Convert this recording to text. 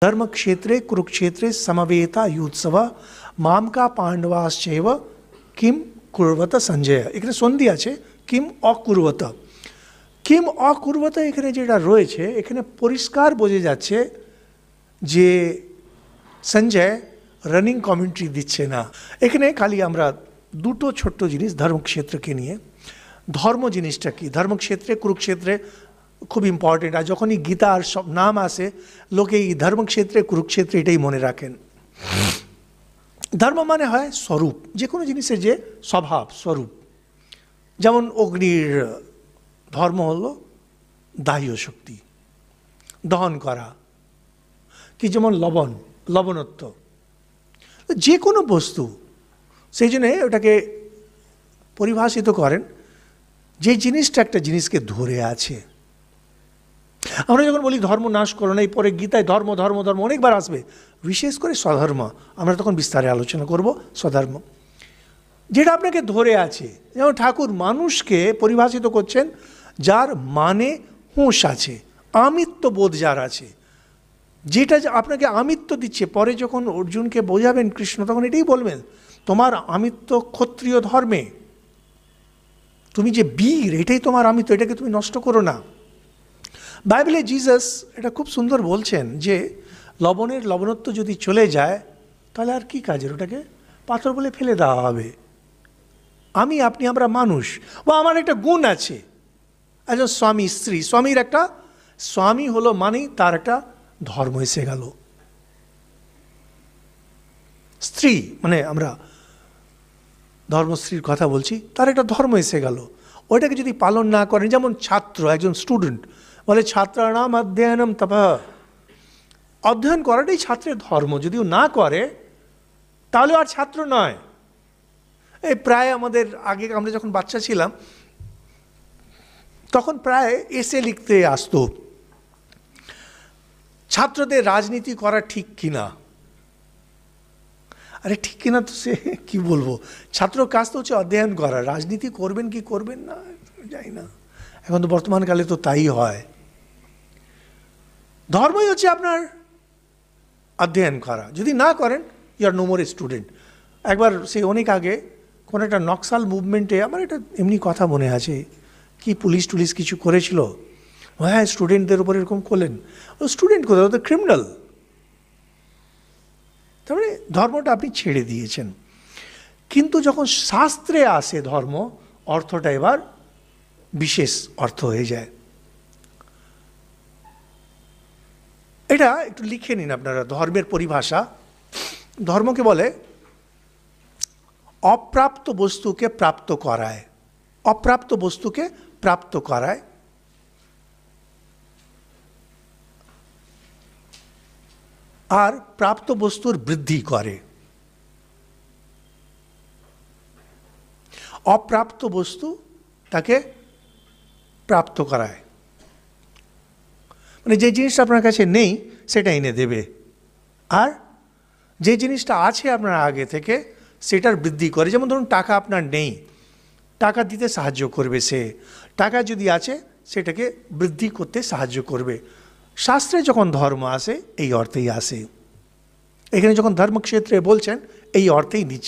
धर्म क्षेत्रे कुरुक्षेत्रे समवेता युत्सव मामका पांडवाश्चैव किम कुर्वत সঞ্জয়। এখানে সন্ধি আছে কিম অকুর্বত। কিম অকুর্বত এখানে যেটা রয়েছে এখানে পরিষ্কার বোঝা যাচ্ছে যে সঞ্জয় রানিং কমেন্ট্রি দিচ্ছে না। এখানে খালি আমরা দুটো ছোট্ট জিনিস ধর্মক্ষেত্রকে নিয়ে। ধর্ম জিনিসটা কি, ধর্মক্ষেত্রে কুরুক্ষেত্রে খুব ইম্পর্টেন্ট। আর যখনই গীতার সব নাম আসে লোকে এই ধর্মক্ষেত্রে কুরুক্ষেত্রে এটাই মনে রাখেন। ধর্ম মানে হয় স্বরূপ, যে কোনো জিনিসের যে স্বভাব স্বরূপ। যেমন অগ্নির ধর্ম হলো দাহ্য শক্তি, দহন করা। কি যেমন লবণত্ব, যে কোনো বস্তু সেই জন্যে ওটাকে পরিভাষিত করেন যে জিনিসটা একটা জিনিসকে ধরে আছে। আমরা যখন বলি ধর্ম নাশ করো না, এই পরে গীতায় ধর্ম ধর্ম ধর্ম অনেকবার আসবে, বিশেষ করে স্বধর্ম। আমরা তখন বিস্তারে আলোচনা করব স্বধর্ম, যেটা আপনাকে ধরে আছে। যেমন ঠাকুর মানুষকে পরিভাষিত করছেন যার মানে হুঁশ আছে, আমিত্ব বোধ যার আছে, যেটা আপনাকে আমিত্ব দিচ্ছে। পরে যখন অর্জুনকে বোঝাবেন কৃষ্ণ তখন এটাই বলবেন, তোমার আমিত্ব ক্ষত্রিয় ধর্মে, তুমি যে বীর এটাই তোমার আমিত্ব, এটাকে তুমি নষ্ট করো না। বাইবেলে জিসাস এটা খুব সুন্দর বলছেন যে লবণের লবণত্ব যদি চলে যায় তাহলে আর কি কাজের, ওটাকে পাথর বলে ফেলে দেওয়া হবে। আপনি আমরা মানুষ, ও আমার একটা গুণ আছে। একজন স্বামী স্ত্রী, স্বামীর একটা স্বামী হলো মানেই তার একটা ধর্ম এসে গেল। স্ত্রী মানে আমরা ধর্মস্ত্রীর কথা বলছি, তার একটা ধর্ম এসে গেল। ওইটাকে যদি পালন না করেন, যেমন ছাত্র একজন স্টুডেন্ট বলে ছাত্রানাম অধ্যয়নম তপঃ, অধ্যয়ন করাটাই ছাত্রের ধর্ম। যদিও না করে তাহলে আর ছাত্র নয়। এই প্রায় আমাদের আগে আমরা যখন বাচ্চা ছিলাম তখন প্রায় এসে লিখতে আসতো ছাত্রদের রাজনীতি করা ঠিক কিনা। আরে ঠিক কিনা তো সে কি বলবো, ছাত্র কাজ তো হচ্ছে অধ্যয়ন করা, রাজনীতি করবেন কি করবেন না জানি না। এখন তো বর্তমানকালে তো তাই হয়। ধর্মই হচ্ছে আপনার অধ্যয়ন করা। যদি না করেন you are no more a student. একবার সে অনেক আগে কোনো একটা নকশাল মুভমেন্টে, আমার এটা এমনি কথা মনে আছে, কি পুলিশ টুলিশ কিছু করেছিল, হ্যাঁ স্টুডেন্টদের উপর এরকম করলেন। ও স্টুডেন্ট কোথায়, ও তো ক্রিমিনাল। তার মানে ধর্মটা আপনি ছেড়ে দিয়েছেন। কিন্তু যখন শাস্ত্রে আসে ধর্ম, অর্থটা এবার বিশেষ অর্থ হয়ে যায়। এটা একটু লিখে নিন আপনারা, ধর্মের পরিভাষা। ধর্মকে বলে অপ্রাপ্ত বস্তুকে প্রাপ্ত করায়, অপ্রাপ্ত বস্তুকে প্রাপ্ত করায়। আর প্রাপ্ত বস্তুর বৃদ্ধি করে। অপ্রাপ্ত বস্তু তাকে প্রাপ্ত করায়, মানে যে জিনিসটা আপনার কাছে নেই সেটা এনে দেবে। আর যে জিনিসটা আছে আপনার আগে থেকে সেটার বৃদ্ধি করে। যেমন ধরুন টাকা আপনার নেই, টাকা দিতে সাহায্য করবে সে। টাকা যদি আছে সেটাকে বৃদ্ধি করতে সাহায্য করবে। শাস্ত্রে যখন ধর্ম আসে এই অর্থেই আসে। এখানে যখন ধর্মক্ষেত্রে বলছেন এই অর্থেই নিচ্ছে।